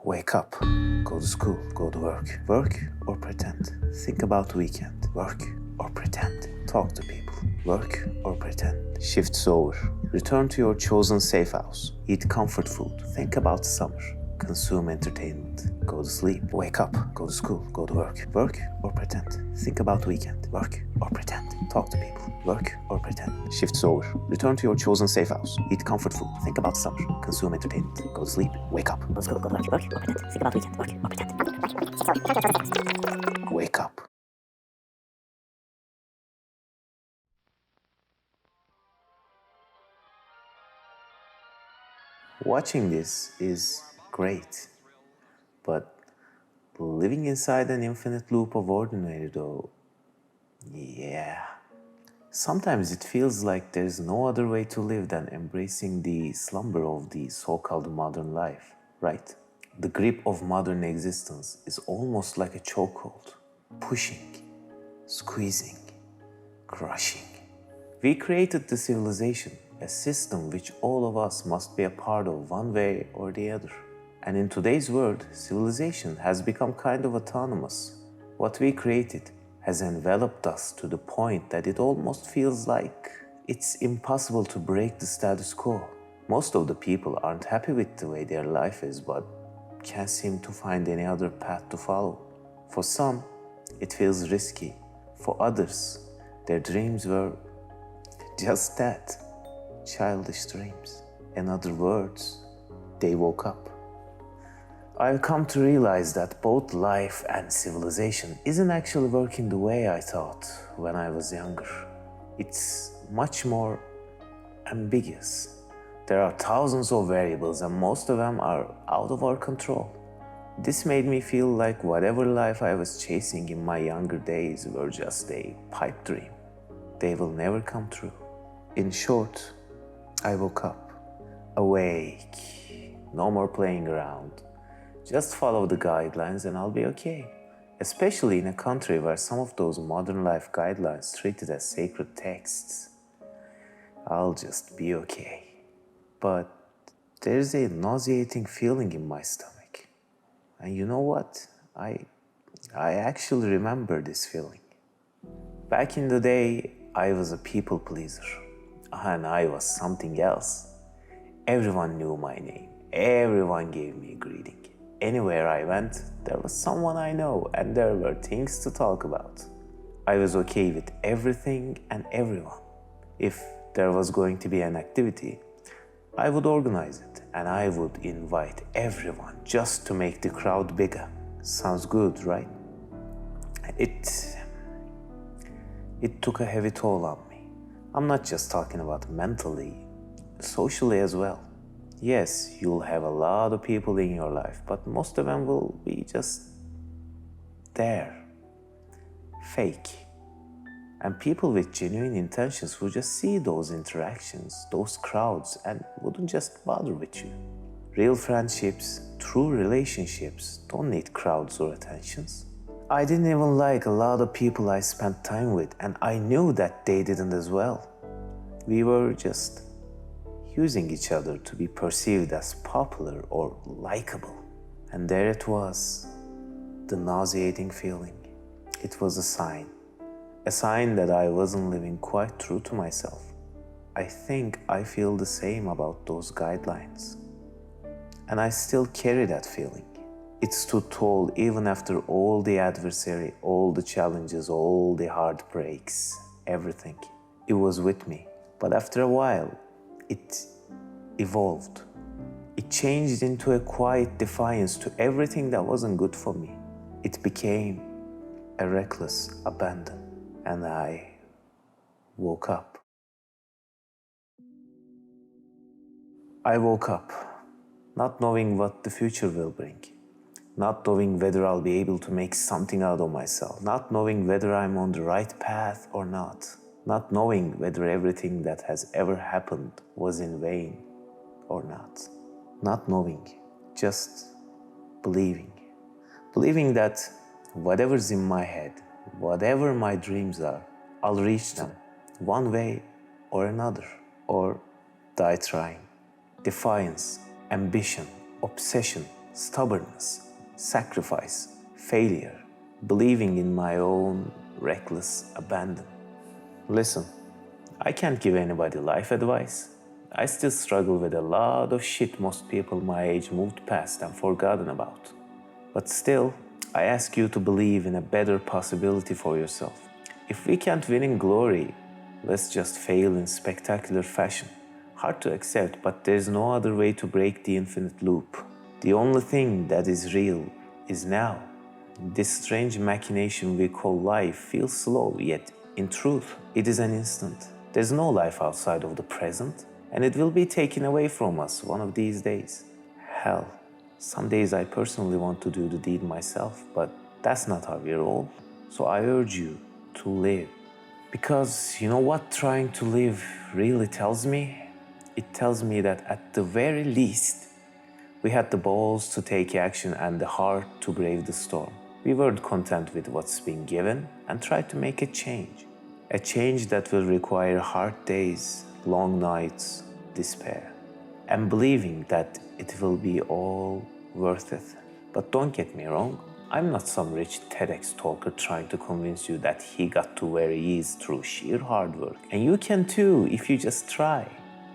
Wake up, go to school, go to work. Work or pretend. Think about weekend. Work or pretend. Talk to people. Work or pretend. Shift's over. Return to your chosen safe house. Eat comfort food. Think about summer. Consume entertainment. Go to sleep. Wake up, go to school, go to work. Work or pretend. Think about weekend. Work or pretend. Talk to people. Work or pretend. Shift's over. Return to your chosen safe house. Eat comfort food. Think about summer. Consume entertainment. Go to sleep. Wake up. Go to school, go to work. Work or pretend. Think about weekend. Work or pretend. Wake up. Watching this is great, but living inside an infinite loop of ordinary, though, yeah. Sometimes it feels like there's no other way to live than embracing the slumber of the so-called modern life, right? The grip of modern existence is almost like a chokehold, pushing, squeezing, crushing. We created the civilization, a system which all of us must be a part of one way or the other. And in today's world, civilization has become kind of autonomous. What we created has enveloped us to the point that it almost feels like it's impossible to break the status quo. Most of the people aren't happy with the way their life is, but can't seem to find any other path to follow. For some, it feels risky. For others, their dreams were just that, childish dreams. In other words, they woke up. I've come to realize that both life and civilization isn't actually working the way I thought when I was younger. It's much more ambiguous. There are thousands of variables and most of them are out of our control. This made me feel like whatever life I was chasing in my younger days were just a pipe dream. They will never come true. In short, I woke up, awake, no more playing around. Just follow the guidelines and I'll be okay. Especially in a country where some of those modern life guidelines treated as sacred texts. I'll just be okay. But there's a nauseating feeling in my stomach. And you know what? I actually remember this feeling. Back in the day, I was a people pleaser. And I was something else. Everyone knew my name. Everyone gave me a greeting. Anywhere I went, there was someone I know and there were things to talk about. I was okay with everything and everyone. If there was going to be an activity, I would organize it and I would invite everyone just to make the crowd bigger. Sounds good, right? It took a heavy toll on me. I'm not just talking about mentally, socially as well. Yes, you'll have a lot of people in your life, but most of them will be just there, fake. And people with genuine intentions will just see those interactions, those crowds, and wouldn't just bother with you. Real friendships, true relationships don't need crowds or attentions. I didn't even like a lot of people I spent time with, and I knew that they didn't as well. We were just using each other to be perceived as popular or likable. And there it was, the nauseating feeling. It was a sign that I wasn't living quite true to myself. I think I feel the same about those guidelines. And I still carry that feeling. It stood tall even after all the adversity, all the challenges, all the heartbreaks, everything. It was with me. But after a while, it evolved. It changed into a quiet defiance to everything that wasn't good for me. It became a reckless abandon, and I woke up. I woke up, not knowing what the future will bring, not knowing whether I'll be able to make something out of myself, not knowing whether I'm on the right path or not knowing whether everything that has ever happened was in vain or not knowing, just believing that whatever's in my head, whatever my dreams are, I'll reach them one way or another, or die trying. Defiance, ambition, obsession, stubbornness, sacrifice, failure, believing in my own reckless abandon. Listen, I can't give anybody life advice. I still struggle with a lot of shit most people my age moved past and forgotten about. But still, I ask you to believe in a better possibility for yourself. If we can't win in glory, let's just fail in spectacular fashion. Hard to accept, but there's no other way to break the infinite loop. The only thing that is real is now. This strange machination we call life feels slow, yet in truth, it is an instant. There's no life outside of the present, and it will be taken away from us one of these days. Hell, some days I personally want to do the deed myself, but that's not how we roll. So I urge you to live. Because you know what trying to live really tells me? It tells me that at the very least, we had the balls to take action and the heart to brave the storm. We weren't content with what's been given and tried to make a change. A change that will require hard days, long nights, despair, and believing that it will be all worth it. But don't get me wrong, I'm not some rich TEDx talker trying to convince you that he got to where he is through sheer hard work. And you can too if you just try.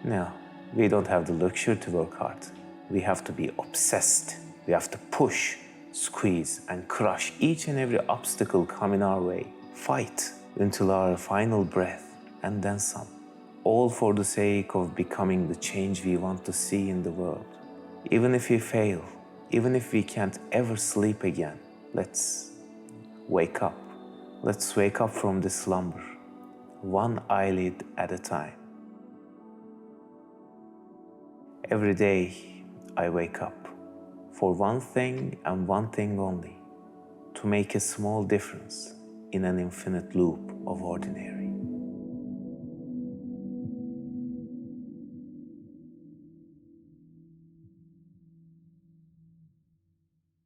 No, we don't have the luxury to work hard. We have to be obsessed. We have to push, squeeze, and crush each and every obstacle coming our way. Fight until our final breath, and then some. All for the sake of becoming the change we want to see in the world. Even if we fail, even if we can't ever sleep again, let's wake up. Let's wake up from this slumber, one eyelid at a time. Every day I wake up for one thing and one thing only, to make a small difference in an infinite loop of ordinary.